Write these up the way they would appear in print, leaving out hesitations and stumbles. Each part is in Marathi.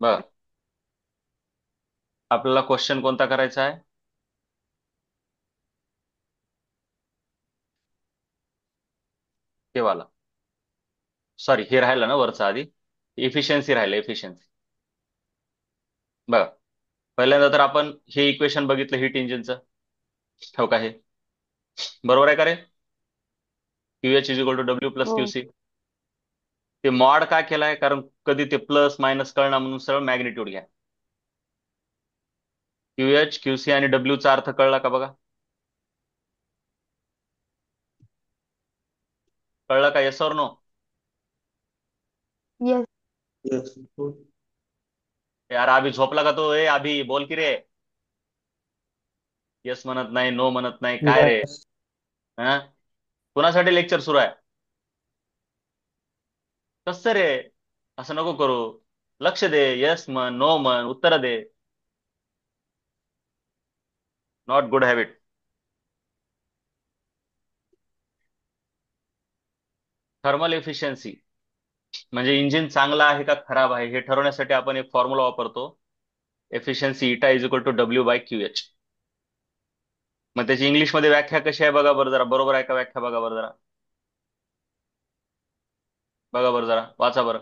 बघा, आपल्याला क्वेश्चन कोणता करायचा आहे? हे वाला. सॉरी, हे राहिलं ना वरचा आधी. इफिशियन्सी राहिलं, इफिशियन्सी. बघा, पहिल्यांदा तर आपण हे इक्वेशन बघितलं हीट इंजिनचं. हो का? हे बरोबर आहे का रे? QH is equal to W plus हो. क्यूसी. ते मॉड काय केलाय? कारण कधी ते प्लस मायनस कळणार, म्हणून सरळ मॅग्निट्यूड घ्या. QH, QC आणि W चा अर्थ कळला का बघा? कळला का? येस और नो? येस. यस. यार अभि झोपला का तो? ए अभि बोल की रे. येस म्हणत नाही, नो म्हणत नाही, काय रे? यस. हा? कुणासाठी लेक्चर सुरू आहे? कसं रे? असं नको करू. लक्ष दे. येस म्हण, नो म्हण, उत्तर दे. Not good habit. Thermal efficiency म्हणजे इंजिन चांगला आहे का खराब आहे हे ठरवण्यासाठी आपण एक फॉर्म्युला वापरतो. Efficiency eta is equal to W by Q H. मग त्याची इंग्लिशमध्ये व्याख्या कशी आहे बघा बरं जरा. बरोबर आहे का व्याख्या? बघा बरं जरा. बघा बरं जरा, वाचा बरं.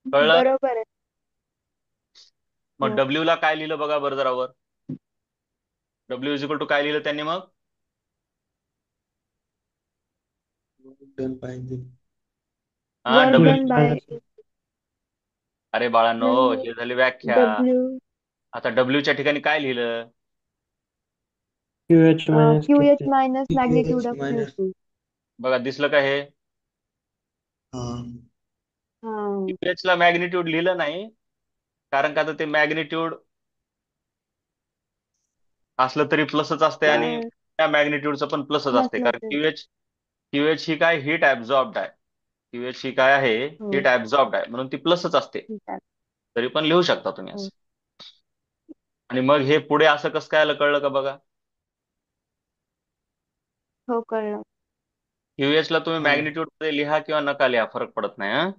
कळलं? बरोबर आहे. मग हो. डब्ल्यू ला काय लिहिलं बघा बरं जरा वर. डब्ल्यू इज इक्वल टू काय लिहिलं त्यांनी मग? डन पाहिजे. हा, वर्क डब्ल्यू. डन बाय अरे बाळांनो, म्हणजे हे झाली व्याख्या. डब्ल्यू आता डब्ल्यूच्या ठिकाणी काय लिहिलं? Q H minus Q Q H minus magnitude H of Q minus. C. बघा, दिसलं का हे? हा. हा. QH ला मॅग्निट्यूड लिहिलं नाही, कारण का तर ते मॅग्निट्यूड असलं तरी प्लसच असते, आणि पण त्या मॅग्निट्यूडचं पण प्लसच असते, नसलं कारण तर क्यूएच ही काय हिट ऍब्झॉर्ब्ड आहे. क्यूएच ही काय आहे? हो. हिट ऍब्झॉर्ब्ड आहे, म्हणून ती प्लसच असते. ठीक आहे. तरी पण लिहू शकता तुम्ही हो. असं. आणि मग हे पुढे असं कसं काय आलं कळलं का बघा? हो, कळलं. QH ला तुम्ही हा. मॅग्निट्यूड मध्ये लिहा किंवा नका लिहा, फरक पडत नाही. हा?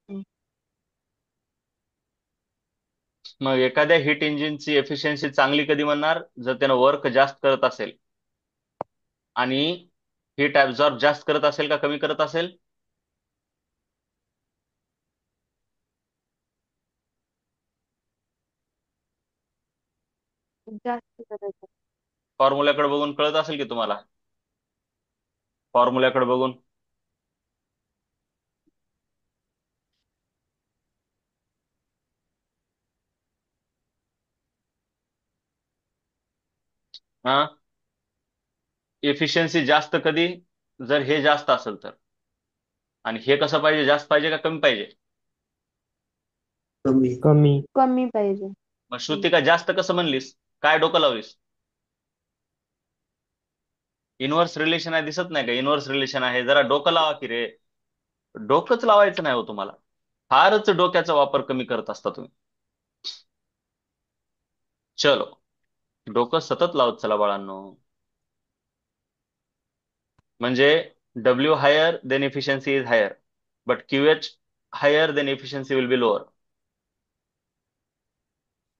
हं. मग एखाद्या हिट इंजिनची एफिशियन्सी चांगली कधी म्हणणार? जर त्यानं वर्क जास्त करत असेल आणि हिट ऍब्झॉर्ब जास्त करत असेल का कमी करत असेल? जास्त करायचं. फॉर्म्युल्याकडे बघून कळत असेल की तुम्हाला. फॉर्म्युल्याकडे बघून. हा, एफिशियन्सी जास्त कधी? जर हे जास्त असेल तर. आणि हे कसं पाहिजे? जास्त पाहिजे का कमी पाहिजे? कमी कमी. कमी पाहिजे. मग हं. श्रुतिका जास्त कसं म्हणलीस? काय डोकं लावलीस? इनव्हर्स रिलेशन आहे, दिसत नाही का? इनव्हर्स रिलेशन आहे, जरा डोकं लावा की रे. डोकंच लावायचं नाही हो तुम्हाला. फारच डोक्याचा वापर कमी करत असता तुम्ही. चलो, डोकं सतत लावत चला बाळांनो. म्हणजे W higher than efficiency is higher, but QH higher than efficiency will be lower.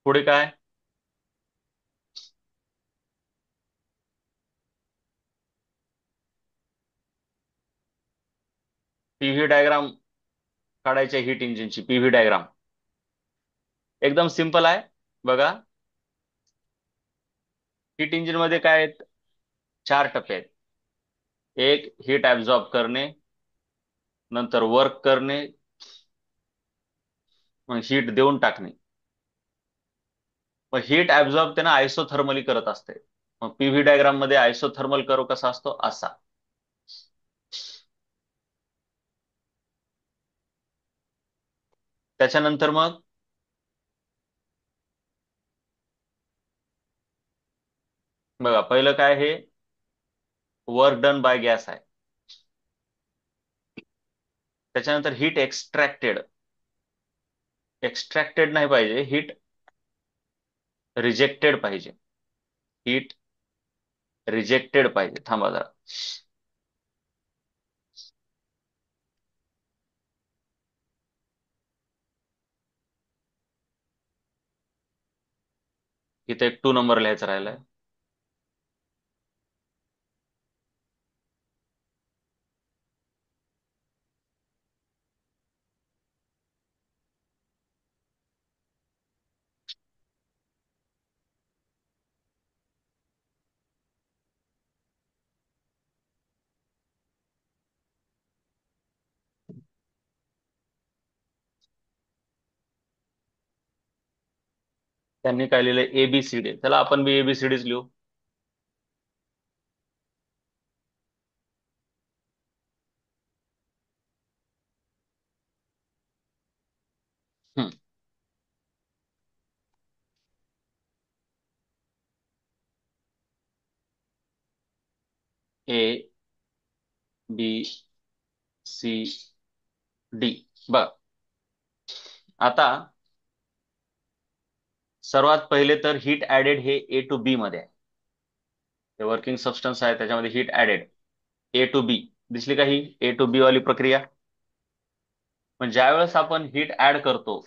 पुढे काय? पीव्ही डायग्राम काढायच्या हिट इंजिनची. पीव्ही डायग्राम एकदम सिंपल आहे बघा. हिट इंजिन मध्ये काय आहेत? 4 टप्पे आहेत. एक, हीट ऍब्झॉर्ब करणे, नंतर वर्क करणे, मग हीट देऊन टाकणे. मग हीट ऍब्झॉर्ब त्यांना आयसोथर्मली करत असते. मग पीव्ही डायग्राम मध्ये आयसोथर्मल कर्व कसा असतो? असा. त्याच्यानंतर मग बघा पहिलं काय हे वर्क डन बाय गॅस आहे. त्याच्यानंतर हीट एक्स्ट्रॅक्टेड. एक्स्ट्रॅक्टेड नाही पाहिजे, हीट रिजेक्टेड पाहिजे. हीट रिजेक्टेड पाहिजे. थांबा जरा. इथे एक 2 नंबर लिहायचा राहिलाय. त्यांनी काय लिहिलंय ABCD. चला आपण बी ABCDच लिहू. हम्म. ABCD. बर. आता सर्वात पहिले तर हीट ऍडेड हे A to B मध्ये आहे. ते वर्किंग सबस्टन्स आहे त्याच्यामध्ये heat added A to B. दिसली का ही A to B वाली प्रक्रिया? पण ज्यावेळेस आपण हीट ऍड करतो,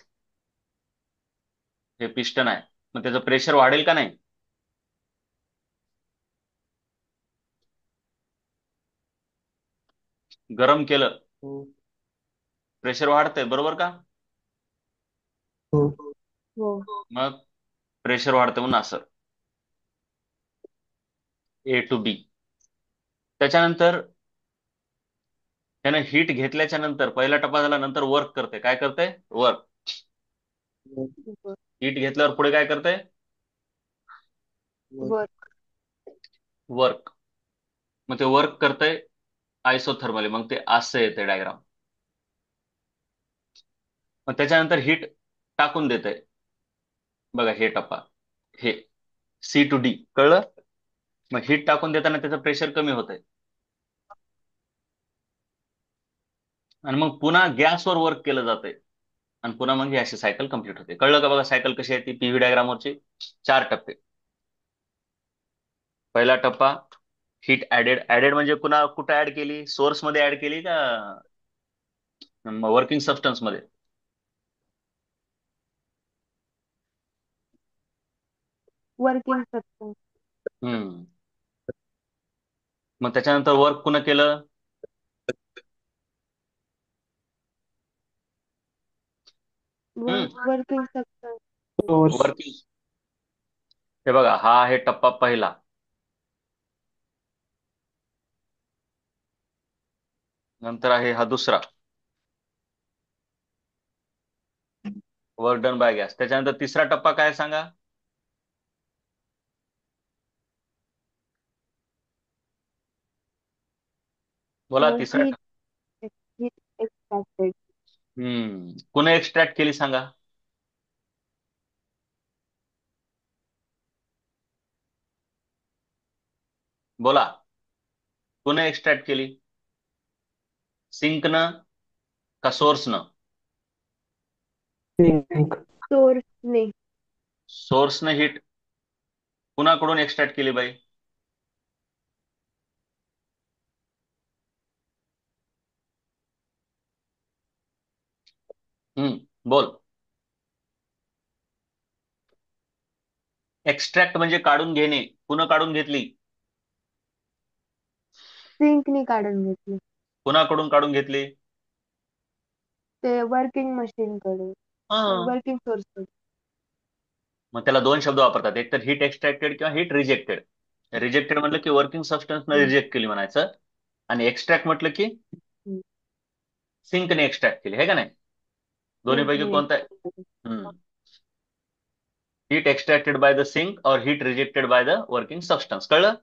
हे पिस्टन आहे, मग त्याचं प्रेशर वाढेल का नाही? गरम केलं, हो. प्रेशर वाढतंय, बरोबर का? हो. हो. मग प्रेशर वाढतं म्हणून असं A to B. त्याच्यानंतर त्यानं हीट घेतल्याच्या नंतर पहिला टप्पा झाला, नंतर वर्क करते. काय करते? वर्क. बर. हीट घेतल्यावर पुढे काय करते? वर. बर. वर्क. मग ते वर्क करते आयसोथर्मली. मग ते असं येते डायग्राम. मग त्याच्यानंतर हीट टाकून देते. बघा हे टप्पा, हे C to D. कळलं? मग हीट टाकून देताना त्याचं प्रेशर कमी होतंय आणि मग पुन्हा गॅसवर वर्क केलं जातंय आणि पुन्हा मग ही अशी सायकल कम्प्लीट होते. कळलं का? बघा सायकल कशी आहे ती PV डायग्रामवरची. 4 टप्पे. पहिला टप्पा हीट ऍडेड. ऍडेड म्हणजे पुन्हा कुठं ऍड केली? सोर्स मध्ये ऍड केली का वर्किंग सबस्टन्स मध्ये? Working substance. हम्म. मग त्याच्यानंतर वर्क पुन्हा केलं. Working substance. सोर्स. वर्किंग. हे बघा हा आहे टप्पा पहिला. नंतर आहे हा दुसरा, वर्क डन बाय गॅस. त्याच्यानंतर तिसरा टप्पा काय सांगा? बोला तिसरा हीट टप्पा. Heat extracted. कुणी एक्स्ट्रॅक्ट केली सांगा? बोला, कुणी एक्स्ट्रॅक्ट केली? सिंकनं का सोर्सनं? सिंक. सोर्सने. सोर्सनं हीट कुणाकडून एक्स्ट्रॅक्ट केली बाई? बोल. एक्स्ट्रॅक्ट म्हणजे काढून घेणे. कुणा काढून घेतली? सिंकने काढून घेतली. कुणाकडून काढून घेतली? ते वर्किंग मशीन कडून. हा. वर्किंग सोर्स कडून. मग त्याला 2 शब्द वापरतात, एक तर हीट एक्स्ट्रॅक्टेड किंवा हीट रिजेक्टेड. रिजेक्टेड म्हटलं की वर्किंग सबस्टन्सनं हम्म. रिजेक्ट केली म्हणायचं, आणि एक्स्ट्रॅक्ट म्हटलं की हम्म. सिंकने एक्स्ट्रॅक्ट केली, हे का नाही? दोन्हीपैकी सिंकने कोणतं आहे? extract. Heat extracted by the sink और heat rejected by the working substance. कळलं?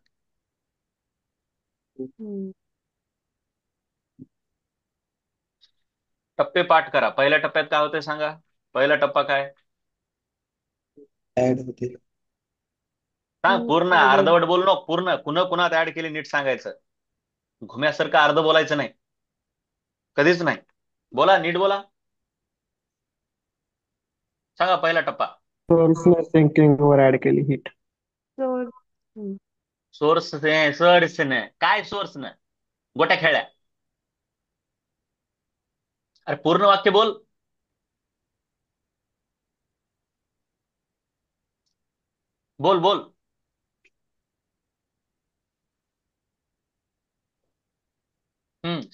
हम्म. टप्पे पाठ करा. पहिल्या टप्प्यात काय होतंय सांगा? पहिला टप्पा काय? ऍड होते. सांग heat पूर्ण, added. अर्धवट बोलू नको, पूर्ण कुणा कुणात ऍड केली नीट सांगायचं. घुम्यासारखं अर्ध बोलायचं नाही, कधीच नाही. बोला, नीट बोला. सांगा पहिला टप्पा. सोर्सने सिंकिंग वर ऍड केली हीट. Source. हम्म. सोर्स ने काय, सोर्स ने गोट्या खेळल्या. अरे पूर्ण वाक्य बोल. बोल बोल.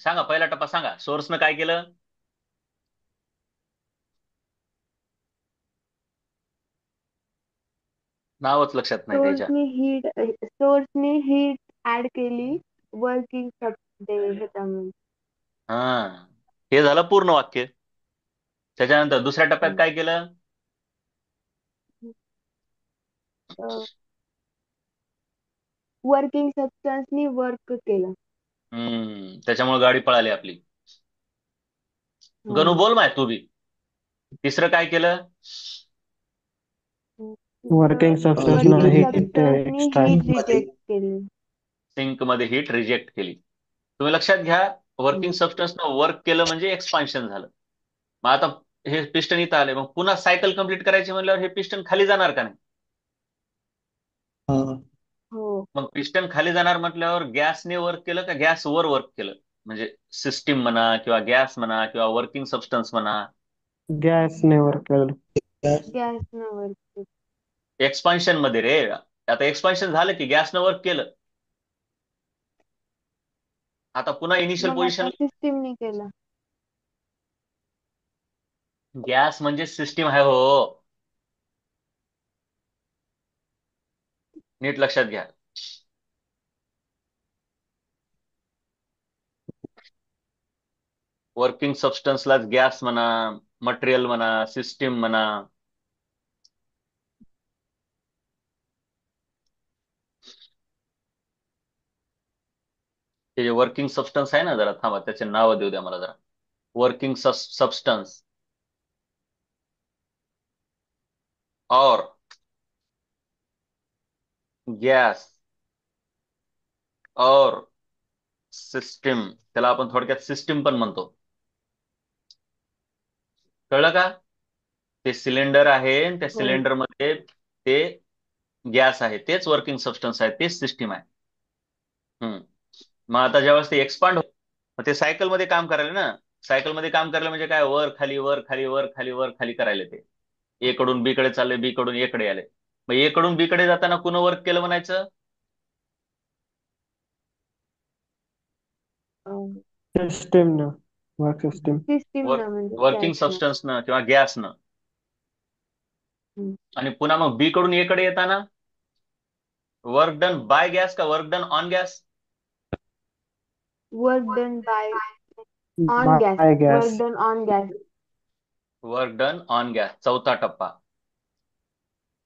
सांगा पहिला टप्पा सांगा, सोर्सनं काय केलं. नावच लक्षात नाही त्याच्या. सोर्सने हीट ऍड केली वर्किंग ह्याच्यामध्ये. हा, हे झालं पूर्ण वाक्य. त्याच्यानंतर दुसऱ्या टप्प्यात काय केलं. वर्किंग सबस्टन्सनी वर्क केलं. त्याच्यामुळे गाडी पळाली आपली. गणू हम्म. बोल माय तू बी. तिसरं काय केलं. वर्किंग सबस्टन्स ना वर्किंग हीट सबस्टन्सनी हीट एक्स्ट्रॅक्ट. रिजेक्ट केली. सिंक मध्ये हीट रिजेक्ट केली. तुम्ही लक्षात घ्या, वर्किंग सबस्टन्सनं वर्क केलं म्हणजे एक्सपान्शन झालं. मग आता हे पिस्टन इथं आले, मग पुन्हा सायकल कंप्लीट करायची म्हणल्यावर हे पिस्टन खाली जाणार का नाही. हो. मग पिस्टन खाली जाणार म्हटल्यावर गॅसने वर्क केलं का गॅसवर वर्क केलं. म्हणजे सिस्टीम म्हणा किंवा गॅस म्हणा किंवा वर्किंग सबस्टन्स म्हणा. गॅसने वर केलं. गॅसनं वर्क केलं. एक्सपान्शन मध्ये रे. आता एक्सपान्शन झालं की गॅसनं वर्क केलं. आता पुन्हा इनिशियल मग पोझिशन. आता सिस्टीमने केलं. गॅस म्हणजे सिस्टीम आहे हो, नीट लक्षात घ्या. वर्किंग सबस्टन्सलाच गॅस म्हणा, मटेरियल म्हणा, सिस्टीम म्हणा. हे जे वर्किंग सबस्टन्स आहे ना, जरा थांबा त्याचे नाव देऊ द्या मला जरा. वर्किंग सबस्टन्स और गॅस और सिस्टीम, त्याला आपण थोडक्यात सिस्टीम पण म्हणतो. कळलं का. ते सिलेंडर आहे आणि त्या हो. सिलेंडर मध्ये ते गॅस आहे, तेच वर्किंग सबस्टन्स आहे, तेच सिस्टीम आहे. हम्म मग आता ज्यावेळेस ते एक्सपांड होत, मग ते सायकल मध्ये काम करायला ना. सायकल मध्ये काम करायला म्हणजे काय, वर खाली वर खाली वर खाली वर खाली करायला ते. ए कडून बी कडे चालले, बी कडून ए कडे आले. मग ए कडून बी कडे जाताना कुणं वर्क केलं म्हणायचं. सिस्टीमनं, वर्क सिस्टीम. सिस्टीमनं म्हणजे वर्किंग गॅसनं. सबस्टन्सनं किंवा गॅसनं. आणि पुन्हा मग बी कडून ए कडे येताना वर्क डन बाय गॅस का work done on gas. Work done bye on gas. By work gas. Done on gas. Work done on gas, चौथा टप्पा.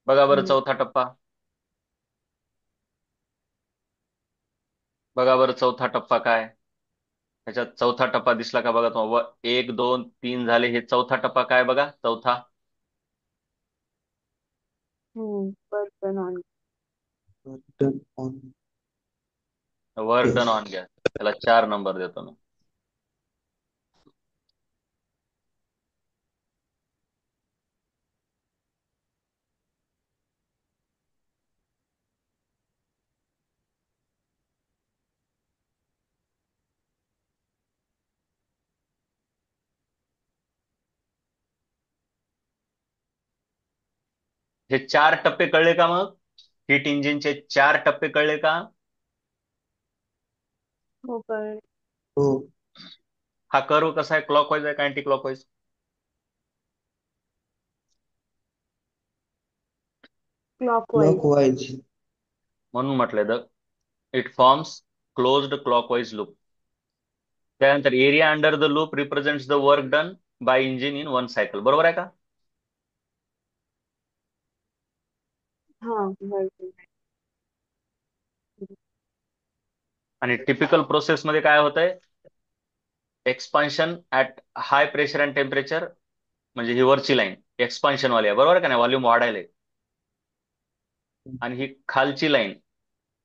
बघा बरं चौथा टप्पा. बघा बरं चौथा टप्पा काय. ह्याच्यात चौथा टप्पा दिसला का बघा तुम्हाला. 1 2 3 झाले, हे चौथा टप्पा काय बघा चौथा. Work done on. Work done on gas, त्याला 4 नंबर देतो मी. हे 4 टप्पे कळले का मग. हीट इंजिनचे 4 टप्पे कळले का. हो कळलं. हो. हा कर्व कसा आहे, क्लॉकवाईज आहे का अँटी क्लॉकवाईज. क्लॉकवाईज. क्लॉकवाईज. म्हणून म्हटलंय it forms closed clockwise loop. त्यानंतर area under the loop represents the work done by engine in 1 cycle, बरोबर आहे का. हा वर्क. आणि टिपिकल प्रोसेस मध्ये काय होतंय. Expansion at high pressure and temperature, म्हणजे ही वरची लाईन एक्सपान्शन वाली आहे, बरोबर का नाही, व्हॉल्यूम वाढायला. आणि ही खालची लाईन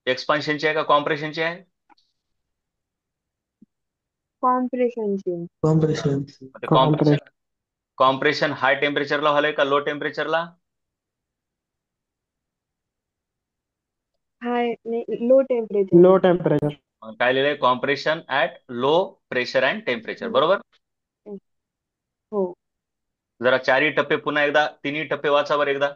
एक्सपान्शनची आहे का कॉम्प्रेशनची आहे? कॉम्प्रेशनची. कॉम्प्रेशन. कॉम्प्रेशन. कॉम्प्रेशन. कॉम्प्रेशन हाय टेम्परेचरला व्हायलंय का लो टेम्परेचरला? हाय नाही, लो टेम्परेचर. Low temperature. काय लिहिलंय? Compression at low pressure and temperature, बरोबर. हो. जरा चारही टप्पे पुन्हा एकदा, तिन्ही टप्पे वाचा बरं एकदा.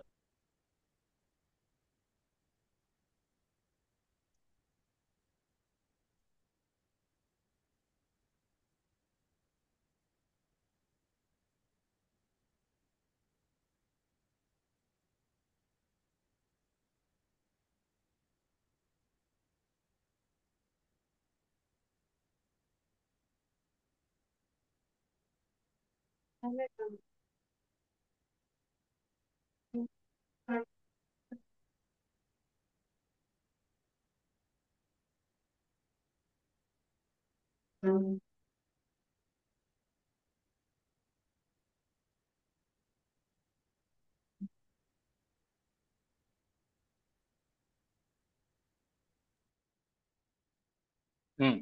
हम्म.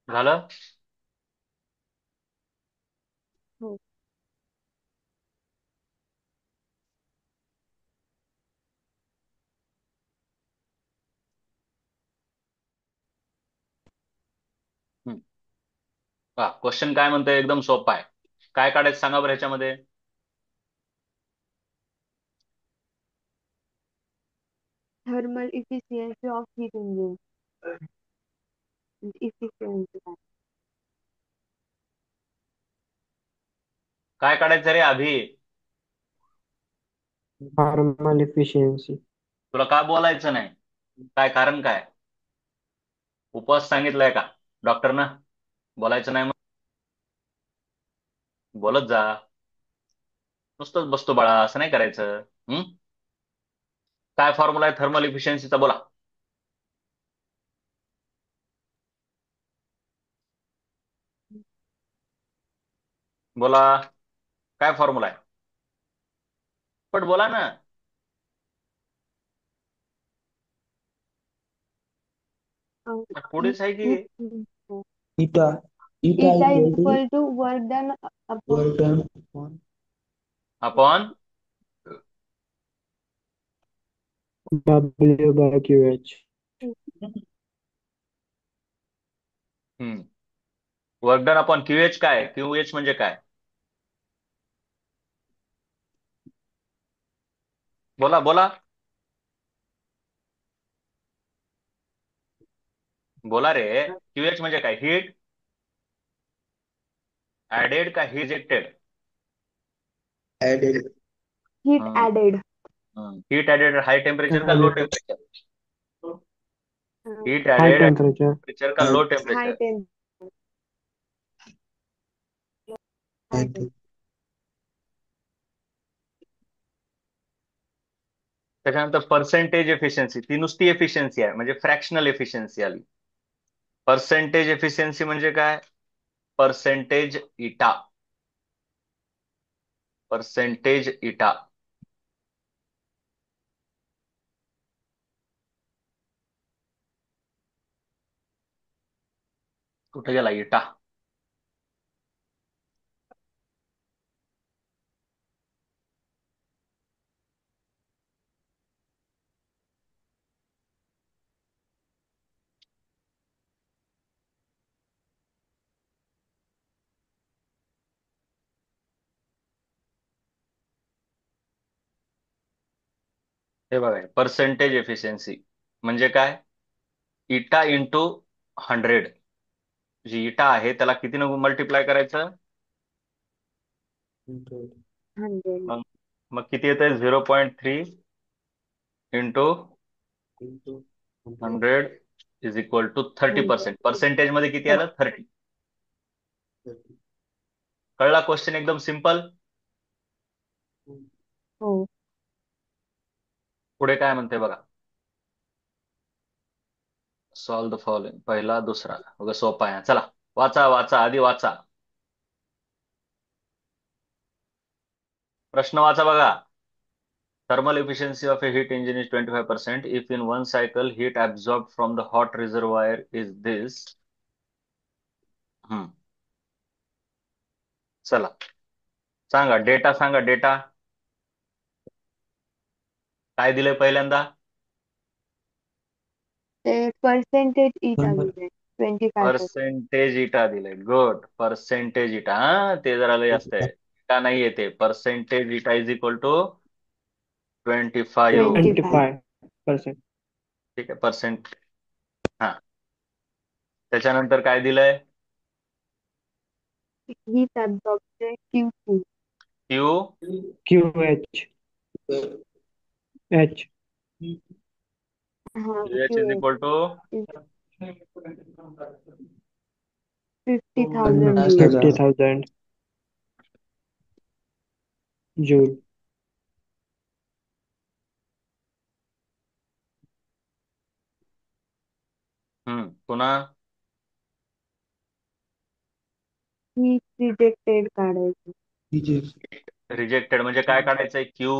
झालं. हो. हम्म. क्वेश्चन काय म्हणतोय? एकदम सोपा आहे. काय काढायचं सांगा बरं ह्याच्यामध्ये. Thermal efficiency of heat engine. Efficiency काय? काय काढायचं रे अभि? Thermal efficiency. तुला का बोलायचं नाही? काय कारण काय? उपवास सांगितलाय का डॉक्टरनं? बोलायचं नाही मग बोलत जा. नुसतंच बसतो बाळा, असं नाही करायचं. हम्म. काय फॉर्म्युला आहे थर्मल इफिशियन्सीचा? बोला. बोला. काय फॉर्म्युला आहे? पण बोला ना. पुढेच आहे की. Eta. Eta eta is equal to equal to work done upon. Work done upon upon. W/QH. Hmm. Work done upon QH. काय क्यूएच म्हणजे काय? बोला बोला. बोला रे. क्यूएच म्हणजे काय? हीट ऍडेड का rejected? Added. Heat added. Heat added high temperature का low temperature? Heat high added temperature. Temperature का low high temperature? Temp high temp त्याच्यानंतर पर्सेंटेज एफिशियन्सी. ती नुसती एफिशियन्सी आहे, म्हणजे फ्रॅक्शनल एफिशियन्सी आली. पर्सेंटेज एफिशियन्सी म्हणजे काय? पर्सेंटेज इटा. पर्सेंटेज इटा. कुठे गेला इटा? हे बघा, पर्सेंटेज एफिशियन्सी म्हणजे काय? इटा इंटू 100. जी इटा आहे त्याला कितीनं मल्टिप्लाय करायचं? 100. मग मग किती येतंय? 0.3 into into 100. 100 is equal to 30%. Percentage मध्ये किती आलं? 30. कळला क्वेश्चन? एकदम सिंपल. हो. पुढे काय म्हणते बघा. Solve the following. पहिला दुसरा. बघा सोपा आहे. चला वाचा वाचा आधी वाचा. प्रश्न वाचा बघा. Thermal efficiency of a heat engine is 25% if in one cycle heat absorbed from the hot reservoir is this. हम्म. चला सांगा डेटा, सांगा डेटा. काय दिलंय पहिल्यांदा? ते पर्सेंटेज इटा नंबर दिले 25%. पर्सेंटेज इटा दिलंय. गुड. पर्सेंटेज इटा, हा ते जरा लय असतंय. इटा नाही येते. पर्सेंटेज इटा इज इक्वल टू 25. 25. 25%. ठीक आहे, पर्सेंट. हा, त्याच्यानंतर काय दिलंय? हीट ऍब्सॉर्बचे QC. क्यू. QH. H. हा H is QH equal to is 50,000 50,000. joules. 50,000 joule. पुन्हा हीट रिजेक्टेड काढायची. रिजेक्टेड म्हणजे काय काढायचंय? क्यू.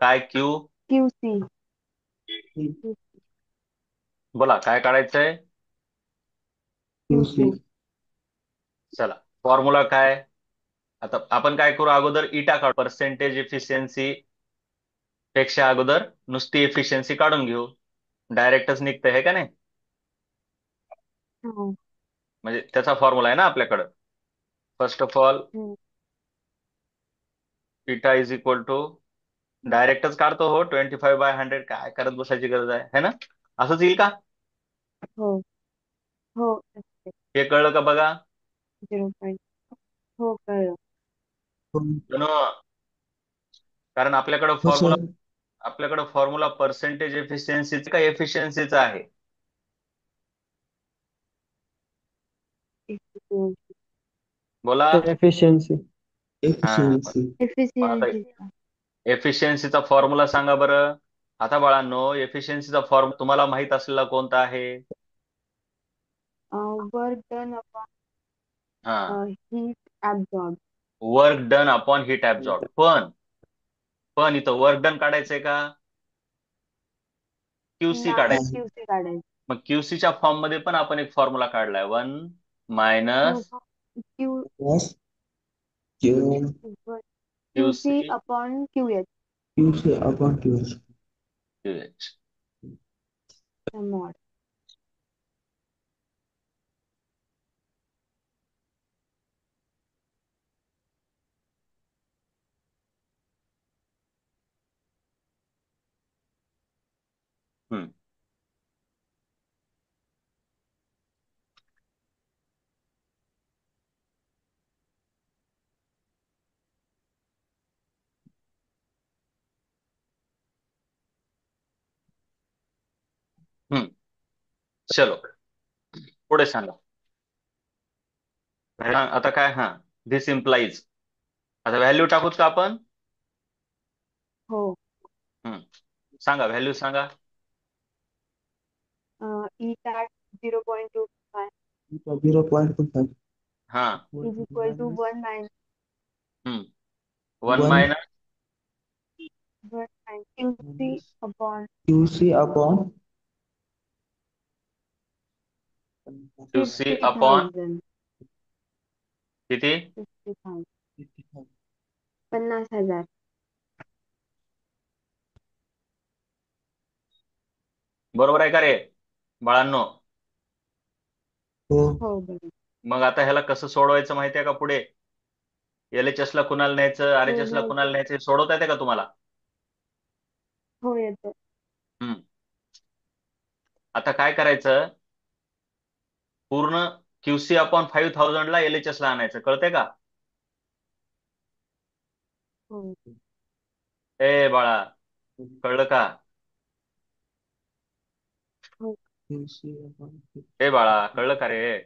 काय क्यू? QC. बोला काय काढायचंय? QC. चला, फॉर्म्युला काय? आता आपण काय करू, अगोदर इटा काढू. पर्सेंटेज इफिशियन्सी पेक्षा अगोदर नुसती एफिशियन्सी काढून घेऊ. डायरेक्टच निघतंय हे का नाही? हा. म्हणजे त्याचा फॉर्म्युला आहे ना आपल्याकडं. फर्स्ट ऑफ ऑल हम्म. इटा इज इक्वल टू, डायरेक्टच काढतो हो, 25/100. काय करत बसायची गरज आहे है ना? असंच येईल का? हो हो. हे कळलं का बघा? 0. हो कळलं. नो, कारण हो सर. आपल्याकडं फॉर्म्युला पर्सेंटेज एफिशियन्सीचा का एफिशियन्सीचा आहे? बोला. Efficiency. हा, मग आता एफिशियन्सी. एफिशियन्सीचा फॉर्म्युला सांगा बरं. आता बाळांनो, एफिशियन्सीचा फॉर्म्युला तुम्हाला माहित असलेला कोणता आहे? वर्क डन अपॉन हा, heat absorb. Work done upon heat absorb. पण इथं वर्क डन काढायचंय का क्यूसी नाही, काढायचं? QC काढायची. मग क्यूसीच्या फॉर्म मध्ये पण आपण एक फॉर्म्युला काढलाय, 1 हो minus Q QC QC upon QH. QH. Mod. Hmm. Hmm. चलो पुढे सांगा. आता काय, हा, दिस इम्प्लाइज. आता व्हॅल्यू टाकूत का आपण? हो. हम्म. सांगा व्हॅल्यू सांगा. ETAT 0.25 0.25. हा. is equal to 1 minus 1 minus QC upon QC upon QC upon 50,000. किती? 50,000. 50,000. बरोबर आहे का रे बाळांनो? हो. हो बरोबर. मग आता ह्याला कसं सोडवायचं माहिती आहे का पुढे? LHS ला कुणाला न्यायचं, RHS ला कुणाला न्यायचं, सोडवता येते का तुम्हाला? हो येतं. हम्म. आता काय करायचं, पूर्ण क्यूसी अपॉन 5,000 ला LHS ला आणायचं. कळतंय का? हो. ए बाळा, कळलं का? हो. QC upon ए बाळा, कळलं का रे?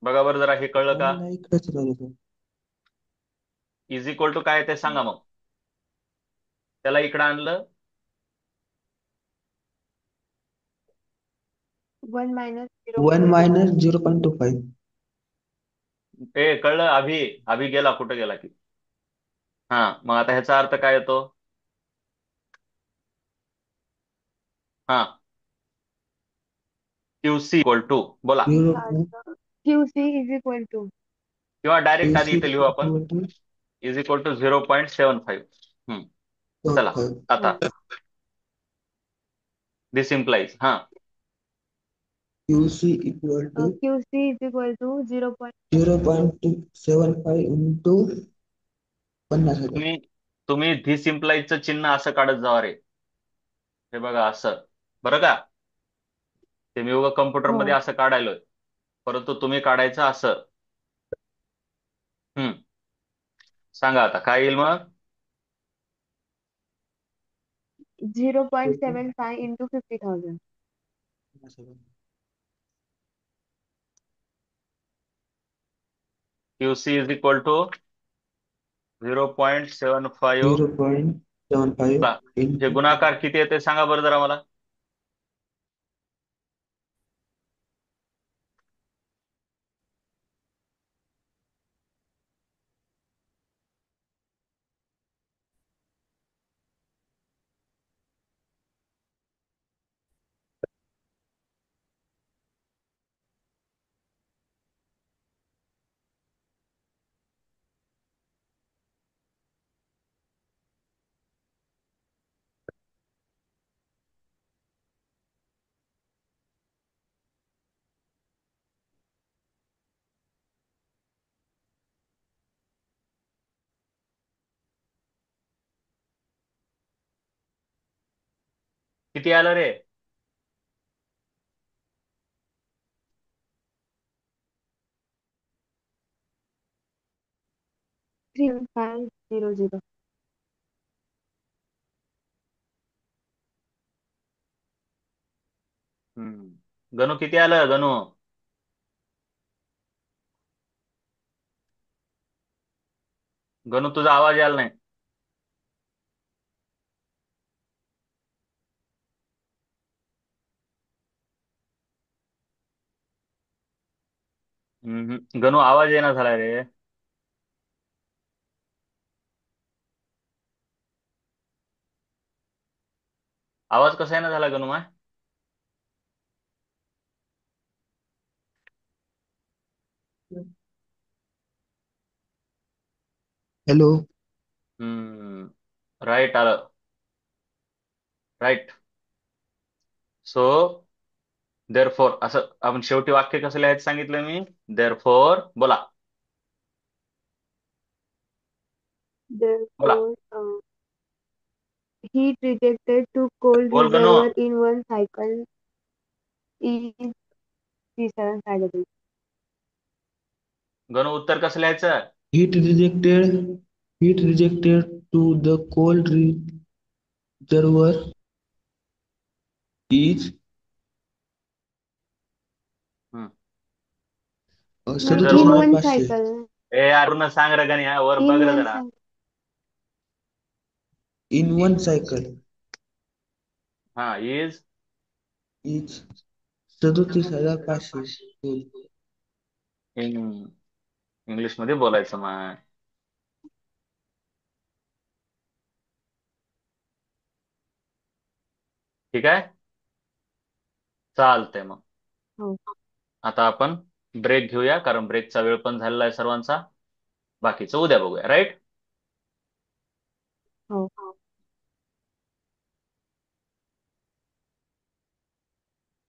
बघा बरं जरा, हे कळलं का? फॉर्म्युला इकडेच राहिलो. इज इक्वल टू काय ते सांगा मग. त्याला इकडं आणलं 1 minus 1 0.25. minus 0.25. ए कळलं अभि. अभि गेला कुठं गेला की. हा मग आता ह्याचा अर्थ काय येतो. हा QC इक्वल टू बोला. 0. QC is equal to किंवा डायरेक्ट आधी QC इथे लिहू आपण. equal to is equal to 0.75. चला 0.5. आता हो. दिस इम्प्लाइज हा QC equal to QC is equal to 0. 0.75 into 50,000. तुम्ही तुम्ही धिस इम्प्लाइजचं चिन्ह असं काढत जावा रे. हे बघा असं. बरं का. ते मी उगा कम्प्युटर मध्ये हो. असं काढायलोय. परंतु तुम्ही काढायचं असं. हम्म सांगा आता काय येईल मग. 0.75 into 50,000. QC is equal to 0.75. 0.75 हे into गुणाकार किती येते सांगा बरं जरा मला. किती आलं रे. 31500. गणू किती आलं गणू. गणू तुझा आवाज यायला नाही. गणू आवाज येना झालाय रे. आवाज कसा येना झाला गणू माय. hello. राईट आलं. राईट. सो देअरफॉर असं आपण शेवटी वाक्य कसं लिहायचं सांगितलं मी. देअरफॉर बोला. बोला Therefore, heat rejected to cold बोल Ganu. reservoir in one cycle is P7 Ganu उत्तर कसं लिहायचं. Heat rejected. Heat rejected to the cold reservoir is हम्म. No, जर 37 in वर one 500. cycle. ए यार पूर्ण सांग रे गण्या वर बघ In रे one जरा. cycle. In one cycle हा इज is 37,500 joule. इंग्लिश मध्ये बोलायचं मग. ठीक आहे. चालतंय मग. हो. आता आपण ब्रेक घेऊया कारण ब्रेकचा वेळ पण झालेला आहे सर्वांचा. बाकीचं उद्या बघूया राईट. हो.